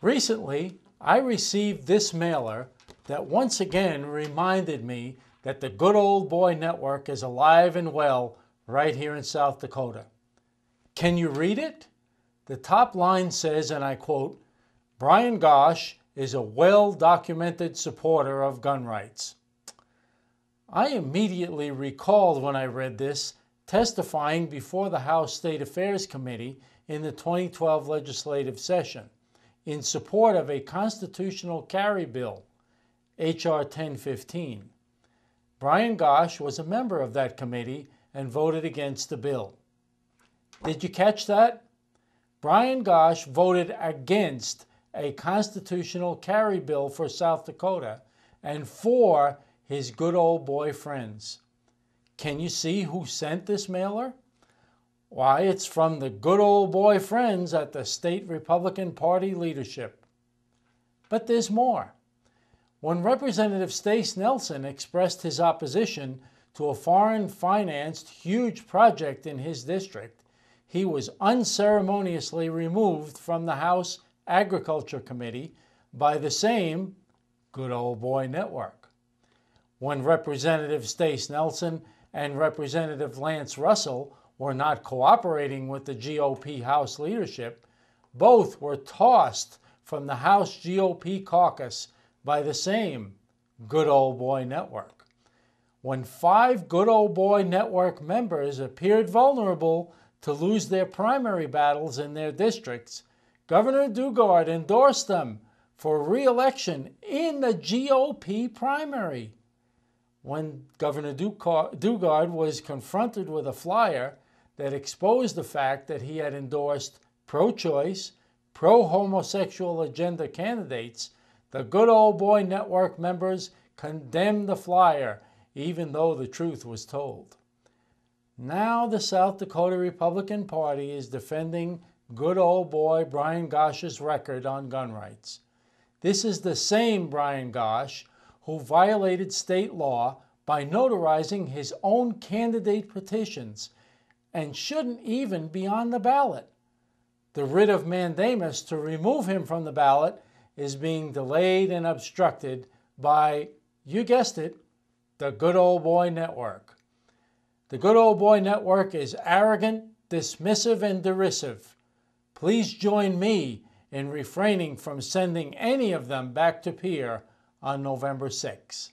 Recently, I received this mailer that once again reminded me that the Good Old Boy Network is alive and well right here in South Dakota. Can you read it? The top line says, and I quote, "Brian Gosch is a well-documented supporter of gun rights." I immediately recalled when I read this testifying before the House State Affairs Committee in the 2012 legislative session in support of a constitutional carry bill, H.R. 1015. Brian Gosch was a member of that committee and voted against the bill. Did you catch that? Brian Gosch voted against a constitutional carry bill for South Dakota and for his good old boy friends. Can you see who sent this mailer? Why, it's from the good old boy friends at the state Republican Party leadership. But there's more. When Representative Stace Nelson expressed his opposition to a foreign-financed huge project in his district, he was unceremoniously removed from the House Agriculture Committee by the same Good Old Boy Network. When Representative Stace Nelson and Representative Lance Russell were not cooperating with the GOP House leadership, both were tossed from the House GOP caucus by the same Good Old Boy Network. When 5 Good Old Boy Network members appeared vulnerable to lose their primary battles in their districts, Governor Dugard endorsed them for re-election in the GOP primary. When Governor Dugard was confronted with a flyer that exposed the fact that he had endorsed pro-choice, pro-homosexual agenda candidates, the Good Old Boy Network members condemned the flyer, even though the truth was told. Now the South Dakota Republican Party is defending good old boy Brian Gosch's record on gun rights. This is the same Brian Gosch who violated state law by notarizing his own candidate petitions and shouldn't even be on the ballot. The writ of mandamus to remove him from the ballot is being delayed and obstructed by, you guessed it, the Good Old Boy Network. The Good Old Boy Network is arrogant, dismissive, and derisive. Please join me in refraining from sending any of them back to Pierre on November 6.